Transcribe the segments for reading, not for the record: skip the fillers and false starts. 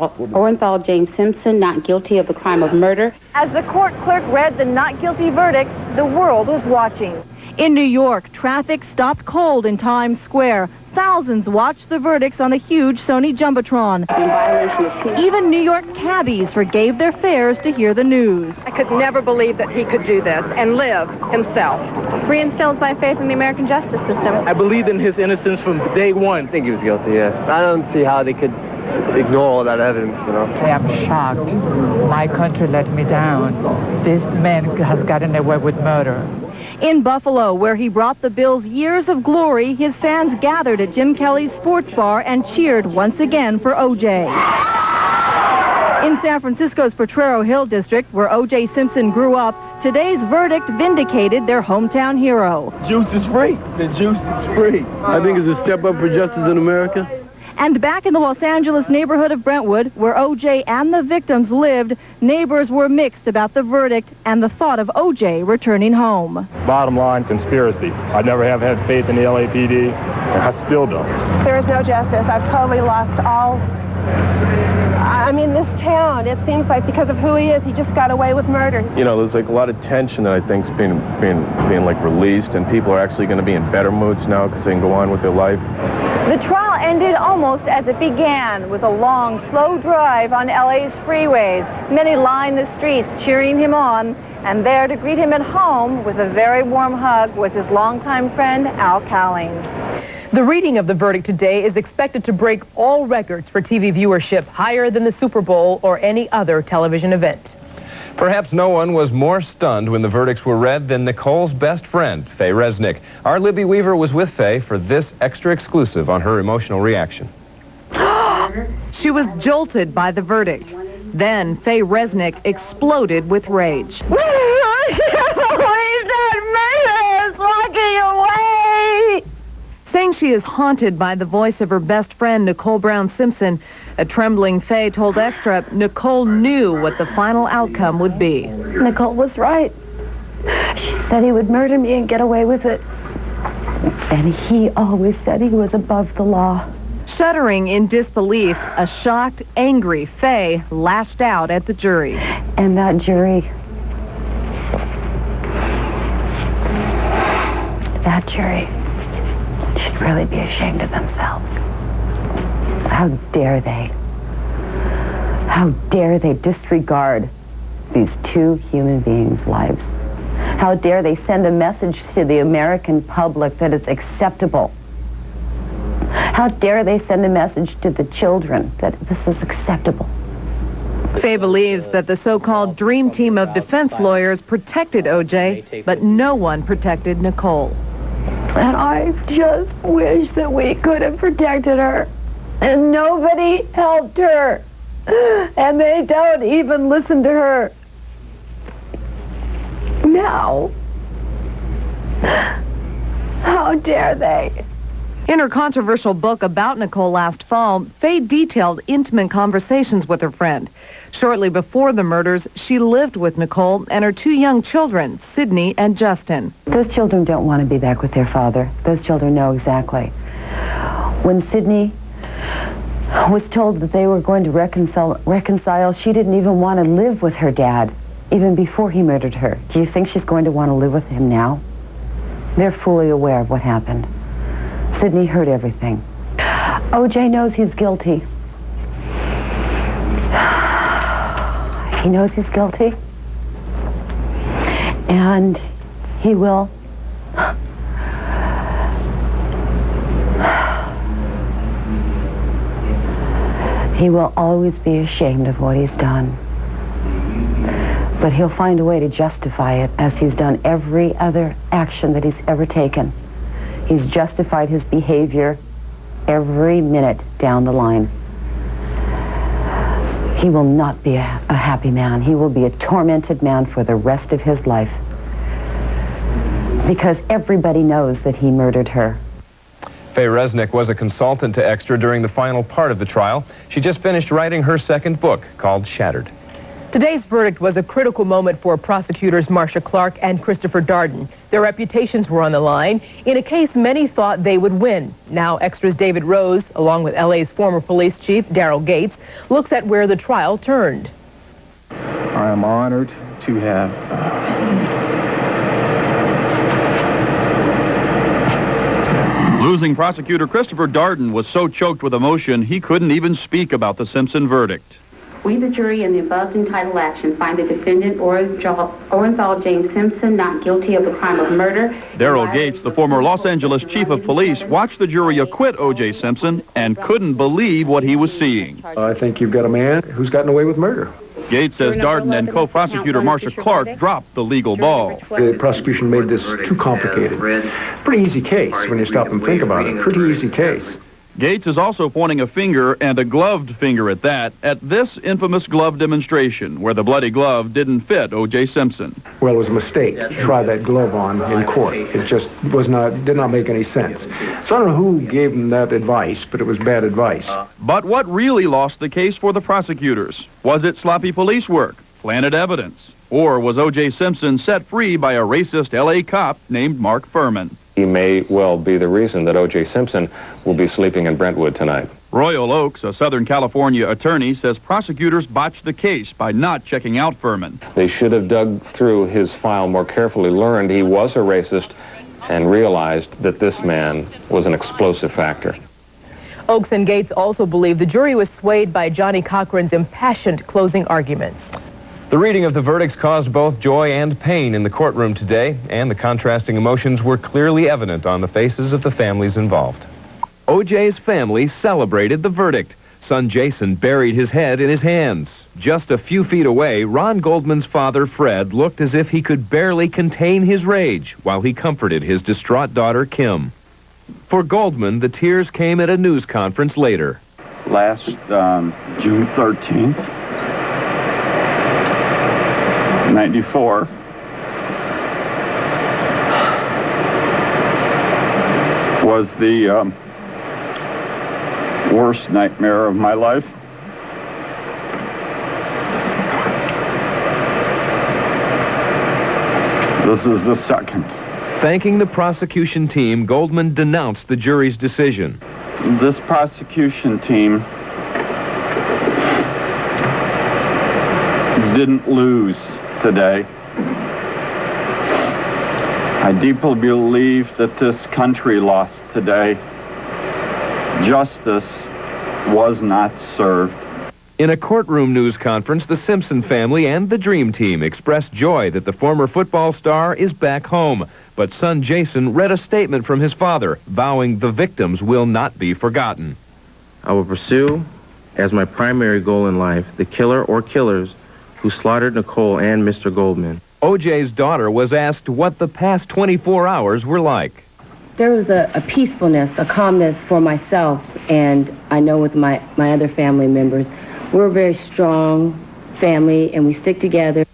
Orenthal James Simpson not guilty of the crime of murder. As the court clerk read the not guilty verdict, the world was watching. In New York, traffic stopped cold in Times Square. Thousands watched the verdicts on the huge Sony Jumbotron. Even New York cabbies forgave their fares to hear the news. I could never believe that he could do this and live himself. Reinstills my faith in the American justice system. I believed in his innocence from day one. I think he was guilty, yeah. I don't see how they could ignore all that evidence, you know. I am shocked. My country let me down. This man has gotten away with murder. In Buffalo, where he brought the Bills years of glory, his fans gathered at Jim Kelly's sports bar and cheered once again for O.J. In San Francisco's Potrero Hill district, where O.J. Simpson grew up, today's verdict vindicated their hometown hero. Juice is free. The juice is free. I think it's a step up for justice in America. And back in the Los Angeles neighborhood of Brentwood, where O.J. and the victims lived, neighbors were mixed about the verdict and the thought of O.J. returning home. Bottom line, conspiracy. I never have had faith in the LAPD, and I still don't. There is no justice. I've totally lost all... I mean, this town, it seems like because of who he is, he just got away with murder. You know, there's like a lot of tension that I think's being like released, and people are actually going to be in better moods now because they can go on with their life. The trial ended almost as it began, with a long, slow drive on LA's freeways. Many lined the streets cheering him on, and there to greet him at home with a very warm hug was his longtime friend, Al Cowlings. The reading of the verdict today is expected to break all records for TV viewership, higher than the Super Bowl or any other television event. Perhaps no one was more stunned when the verdicts were read than Nicole's best friend, Fay Resnik. Our Libby Weaver was with Fay for this extra exclusive on her emotional reaction. She was jolted by the verdict. Then Fay Resnik exploded with rage. I can't believe that man is walking away! Saying she is haunted by the voice of her best friend, Nicole Brown Simpson, a trembling Fay told Extra Nicole knew what the final outcome would be. Nicole was right. She said he would murder me and get away with it. And he always said he was above the law. Shuddering in disbelief, a shocked, angry Fay lashed out at the jury. And that jury should really be ashamed of themselves. How dare they? How dare they disregard these two human beings' lives? How dare they send a message to the American public that it's acceptable? How dare they send a message to the children that this is acceptable? Fay believes that the so-called dream team of defense lawyers protected O.J., but no one protected Nicole. And I just wish that we could have protected her. And nobody helped her. And they don't even listen to her. Now. How dare they? In her controversial book about Nicole last fall, Fay detailed intimate conversations with her friend. Shortly before the murders, she lived with Nicole and her two young children, Sydney and Justin. Those children don't want to be back with their father. Those children know exactly. When Sydney was told that they were going to reconcile, she didn't even want to live with her dad, even before he murdered her. Do you think she's going to want to live with him now? They're fully aware of what happened. Sydney heard everything. O.J. knows he's guilty. He knows he's guilty. And he will... He will always be ashamed of what he's done. But he'll find a way to justify it, as he's done every other action that he's ever taken. He's justified his behavior every minute down the line. He will not be a happy man. He will be a tormented man for the rest of his life. Because everybody knows that he murdered her. Fay Resnik was a consultant to Extra during the final part of the trial. She just finished writing her second book called Shattered. Today's verdict was a critical moment for prosecutors Marsha Clark and Christopher Darden. Their reputations were on the line in a case many thought they would win. Now, Extra's David Rose, along with LA's former police chief Daryl Gates, looks at where the trial turned. I am honored to have Losing prosecutor Christopher Darden was so choked with emotion he couldn't even speak about the Simpson verdict. We, the jury, in the above entitled action, find the defendant Orenthal James Simpson not guilty of the crime of murder. Daryl Gates, the former Los Angeles chief of police, watched the jury acquit O.J. Simpson and couldn't believe what he was seeing. I think you've got a man who's gotten away with murder. Gates says Darden and co-prosecutor Marsha Clark dropped the legal ball. The prosecution made this too complicated. Pretty easy case when you stop and think about it. Pretty easy case. Gates is also pointing a finger, and a gloved finger at that, at this infamous glove demonstration where the bloody glove didn't fit O.J. Simpson. Well, it was a mistake to try that glove on in court. It just did not make any sense. So I don't know who gave him that advice, but it was bad advice. But what really lost the case for the prosecutors? Was it sloppy police work, planted evidence, or was O.J. Simpson set free by a racist L.A. cop named Mark Furman? He may well be the reason that O.J. Simpson will be sleeping in Brentwood tonight. Royal Oaks, a Southern California attorney, says prosecutors botched the case by not checking out Furman. They should have dug through his file more carefully, learned he was a racist, and realized that this man was an explosive factor. Oaks and Gates also believe the jury was swayed by Johnny Cochran's impassioned closing arguments. The reading of the verdicts caused both joy and pain in the courtroom today, and the contrasting emotions were clearly evident on the faces of the families involved. O.J.'s family celebrated the verdict. Son Jason buried his head in his hands. Just a few feet away, Ron Goldman's father, Fred, looked as if he could barely contain his rage while he comforted his distraught daughter, Kim. For Goldman, the tears came at a news conference later. Last June 13th, 94. Was the worst nightmare of my life. This is the second. Thanking the prosecution team, Goldman denounced the jury's decision. This prosecution team didn't lose today. I deeply believe that this country lost today. Justice was not served. In a courtroom news conference, the Simpson family and the Dream Team expressed joy that the former football star is back home. But son Jason read a statement from his father, vowing the victims will not be forgotten. I will pursue, as my primary goal in life, the killer or killers who slaughtered Nicole and Mr. Goldman. O.J.'s daughter was asked what the past 24 hours were like. There was a peacefulness, a calmness for myself, and I know with my other family members. We're a very strong family, and we stick together.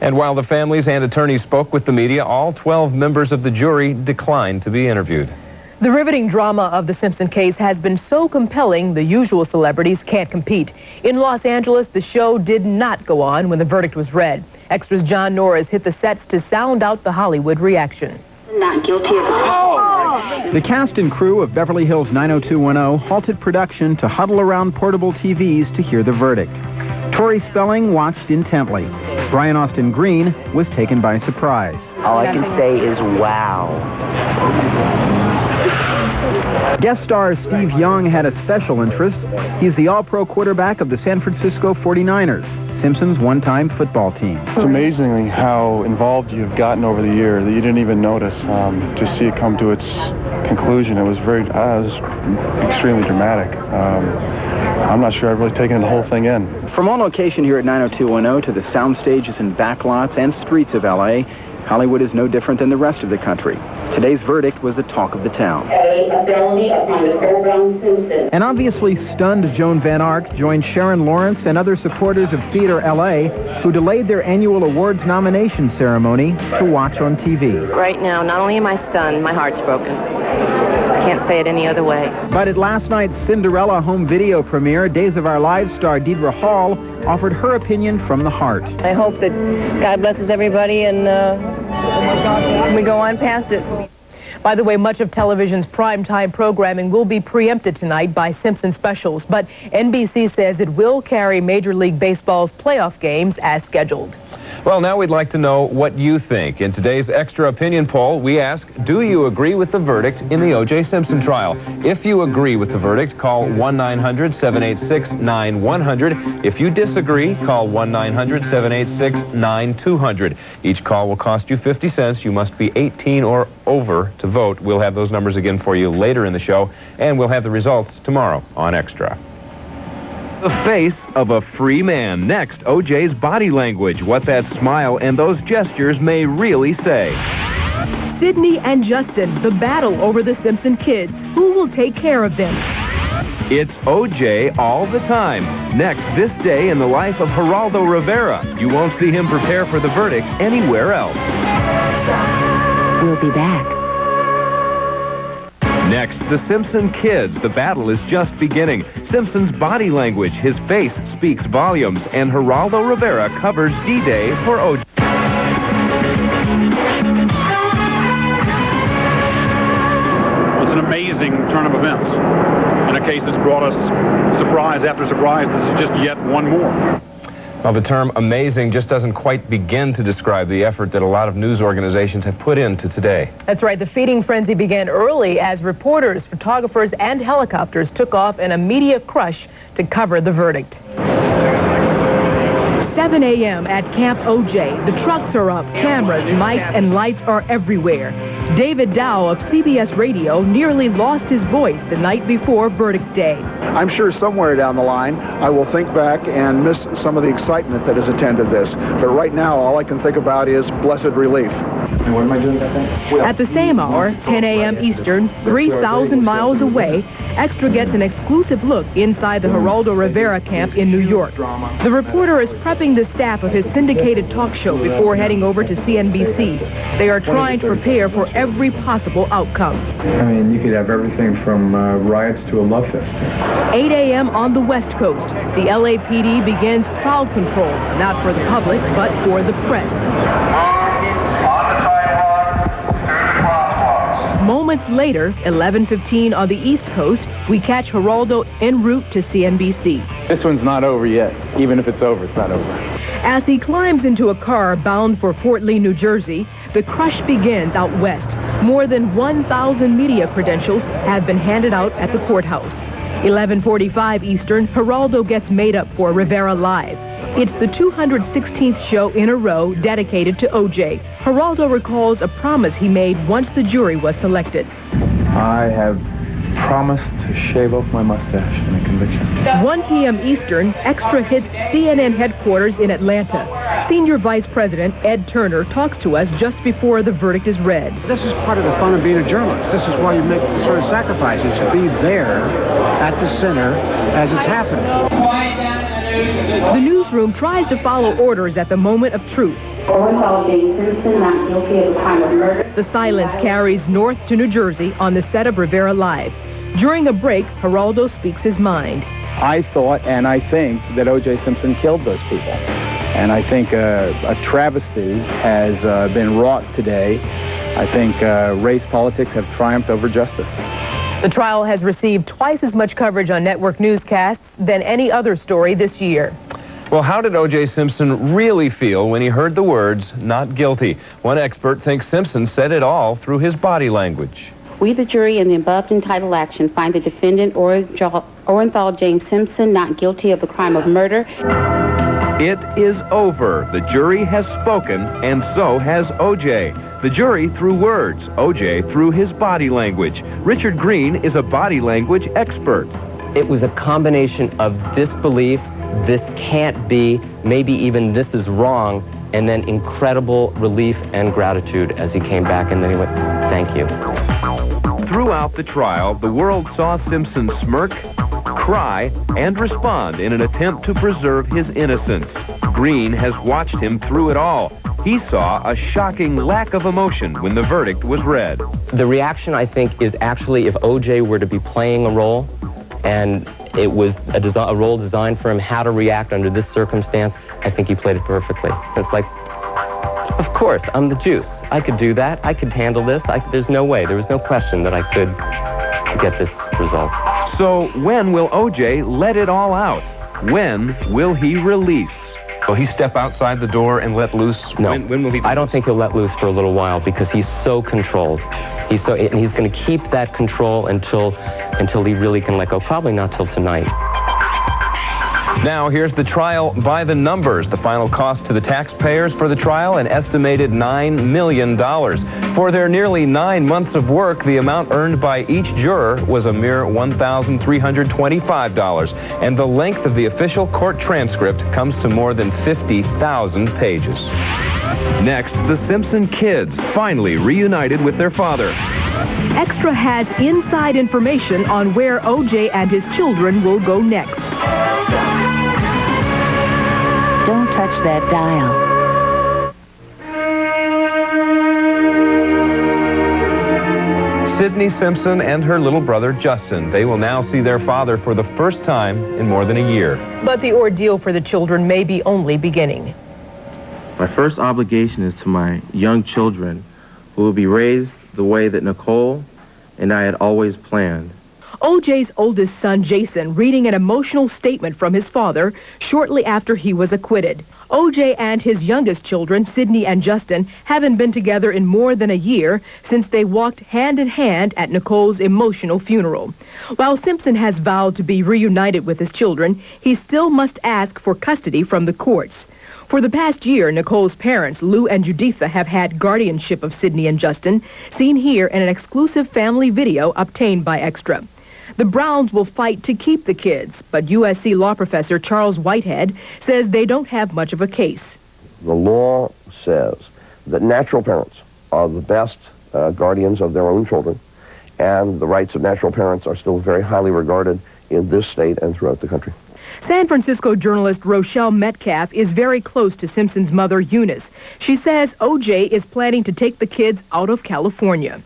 And while the families and attorneys spoke with the media, all 12 members of the jury declined to be interviewed. The riveting drama of the Simpson case has been so compelling, the usual celebrities can't compete. In Los Angeles, the show did not go on when the verdict was read. Extras John Norris hit the sets to sound out the Hollywood reaction. Not guilty of The cast and crew of Beverly Hills 90210 halted production to huddle around portable TVs to hear the verdict. Tori Spelling watched intently. Brian Austin Green was taken by surprise. All I can say is wow. Guest star Steve Young had a special interest. He's the all-pro quarterback of the San Francisco 49ers, Simpson's one-time football team. It's amazing how involved you've gotten over the year that you didn't even notice. To see it come to its conclusion, it was extremely dramatic. I'm not sure I've really taken the whole thing in. From on location here at 90210 to the sound stages and backlots and streets of L.A., Hollywood is no different than the rest of the country. Today's verdict was the talk of the town. An obviously stunned Joan Van Ark joined Sharon Lawrence and other supporters of Theater LA who delayed their annual awards nomination ceremony to watch on TV. Right now, not only am I stunned, my heart's broken. Can't say it any other way. But at last night's Cinderella home video premiere, Days of Our Lives star Deidre Hall offered her opinion from the heart. I hope that God blesses everybody and we go on past it. By the way, much of television's primetime programming will be preempted tonight by Simpson specials, but NBC says it will carry Major League Baseball's playoff games as scheduled. Well, now we'd like to know what you think. In today's Extra Opinion poll, we ask, do you agree with the verdict in the O.J. Simpson trial? If you agree with the verdict, call 1-900-786-9100. If you disagree, call 1-900-786-9200. Each call will cost you 50 cents. You must be 18 or over to vote. We'll have those numbers again for you later in the show, and we'll have the results tomorrow on Extra. The face of a free man. Next, O.J.'s body language, what that smile and those gestures may really say. Sydney and Justin, the battle over the Simpson kids. Who will take care of them? It's O.J. all the time. Next, this day in the life of Geraldo Rivera. You won't see him prepare for the verdict anywhere else. We'll be back. Next, the Simpson kids. The battle is just beginning. Simpson's body language, his face speaks volumes, and Geraldo Rivera covers D-Day for O.J. It's an amazing turn of events. In a case that's brought us surprise after surprise, this is just yet one more. Well, the term amazing just doesn't quite begin to describe the effort that a lot of news organizations have put into today. That's right. The feeding frenzy began early as reporters, photographers, and helicopters took off in a media crush to cover the verdict. 7 a.m. at Camp O.J. The trucks are up, cameras, mics, and lights are everywhere. David Dow of CBS Radio nearly lost his voice the night before verdict day. I'm sure somewhere down the line I will think back and miss some of the excitement that has attended this. But right now, all I can think about is blessed relief. And what am I doing that thing? At the same hour, 10 a.m. Eastern, 3,000 miles away, Extra gets an exclusive look inside the Geraldo Rivera camp in New York. The reporter is prepping the staff of his syndicated talk show before heading over to CNBC. They are trying to prepare for every possible outcome. I mean, you could have everything from riots to a love fest. 8 a.m. on the West Coast, the LAPD begins crowd control, not for the public, but for the press. Moments later, 11:15 on the East Coast, we catch Geraldo en route to CNBC. This one's not over yet. Even if it's over, it's not over. As he climbs into a car bound for Fort Lee, New Jersey, the crush begins out west. More than 1,000 media credentials have been handed out at the courthouse. 11:45 Eastern, Geraldo gets made up for Rivera Live. It's the 216th show in a row dedicated to O.J. Geraldo recalls a promise he made once the jury was selected. I have promised to shave off my mustache in a conviction. 1 p.m. Eastern, Extra hits CNN headquarters in Atlanta. Senior Vice President Ed Turner talks to us just before the verdict is read. This is part of the fun of being a journalist. This is why you make the sort of sacrifices, to be there at the center as it's happening. The newsroom tries to follow orders at the moment of truth. James Simpson not guilty of the crime of murder. The silence carries north to New Jersey on the set of Rivera Live. During a break, Geraldo speaks his mind. I thought and I think that O.J. Simpson killed those people. And I think a travesty has been wrought today. I think race politics have triumphed over justice. The trial has received twice as much coverage on network newscasts than any other story this year. Well, how did O.J. Simpson really feel when he heard the words, not guilty? One expert thinks Simpson said it all through his body language. We, the jury, in the above entitled action, find the defendant, Orenthal James Simpson, not guilty of the crime of murder. It is over. The jury has spoken, and so has O.J. The jury through words, O.J. through his body language. Richard Green is a body language expert. It was a combination of disbelief, this can't be, maybe even this is wrong, and then incredible relief and gratitude as he came back, and then he went, thank you. Throughout the trial, the world saw Simpson smirk cry, and respond in an attempt to preserve his innocence. Green has watched him through it all. He saw a shocking lack of emotion when the verdict was read. The reaction, I think, is actually if O.J. were to be playing a role and it was a role designed for him, how to react under this circumstance, I think he played it perfectly. It's like, of course, I'm the juice. I could do that. I could handle this. There's no way. There was no question that I could get this result. So when will O.J. let it all out? When will he release? Will he step outside the door and let loose? No. When will he? I don't think he'll let loose for a little while because he's so controlled. He's going to keep that control until he really can let go. Probably not till tonight. Now, here's the trial by the numbers. The final cost to the taxpayers for the trial, an estimated $9 million. For their nearly 9 months of work, the amount earned by each juror was a mere $1,325. And the length of the official court transcript comes to more than 50,000 pages. Next, the Simpson kids finally reunited with their father. Extra has inside information on where O.J. and his children will go next. Don't touch that dial. Sydney Simpson and her little brother Justin. They will now see their father for the first time in more than a year. But the ordeal for the children may be only beginning. My first obligation is to my young children, who will be raised the way that Nicole and I had always planned. O.J.'s oldest son, Jason, reading an emotional statement from his father shortly after he was acquitted. O.J. and his youngest children, Sydney and Justin, haven't been together in more than a year since they walked hand in hand at Nicole's emotional funeral. While Simpson has vowed to be reunited with his children, he still must ask for custody from the courts. For the past year, Nicole's parents, Lou and Juditha, have had guardianship of Sydney and Justin, seen here in an exclusive family video obtained by Extra. The Browns will fight to keep the kids, but USC law professor Charles Whitehead says they don't have much of a case. The law says that natural parents are the best guardians of their own children, and the rights of natural parents are still very highly regarded in this state and throughout the country. San Francisco journalist Rochelle Metcalf is very close to Simpson's mother, Eunice. She says O.J. is planning to take the kids out of California.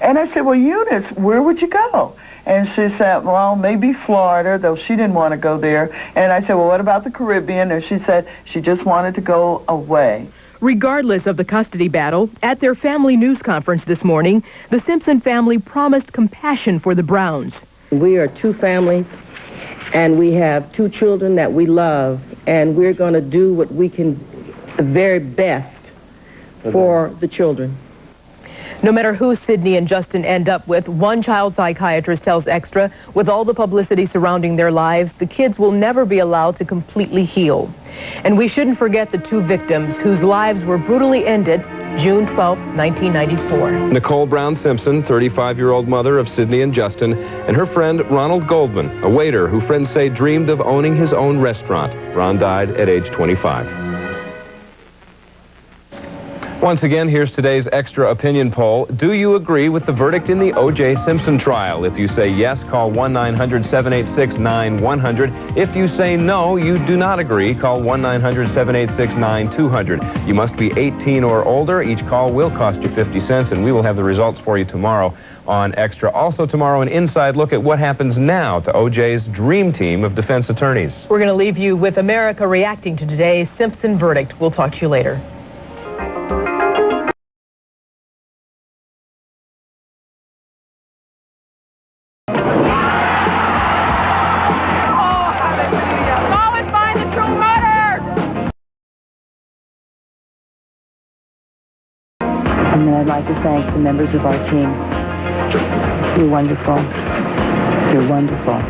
And I said, well, Eunice, where would you go? And she said, well, maybe Florida, though she didn't want to go there. And I said, well, what about the Caribbean? And she said she just wanted to go away. Regardless of the custody battle, at their family news conference this morning, the Simpson family promised compassion for the Browns. We are two families, and we have two children that we love, and we're going to do what we can, the very best for the children. No matter who Sydney and Justin end up with, one child psychiatrist tells Extra, with all the publicity surrounding their lives, the kids will never be allowed to completely heal. And we shouldn't forget the two victims whose lives were brutally ended June 12, 1994. Nicole Brown Simpson, 35-year-old mother of Sydney and Justin, and her friend Ronald Goldman, a waiter who friends say dreamed of owning his own restaurant. Ron died at age 25. Once again, here's today's Extra opinion poll. Do you agree with the verdict in the O.J. Simpson trial? If you say yes, call 1-900-786-9100. If you say no, you do not agree, call 1-900-786-9200. You must be 18 or older. Each call will cost you 50 cents, and we will have the results for you tomorrow on Extra. Also tomorrow, an inside look at what happens now to O.J.'s dream team of defense attorneys. We're going to leave you with America reacting to today's Simpson verdict. We'll talk to you later. And then I'd like to thank the members of our team. You're wonderful. You're wonderful.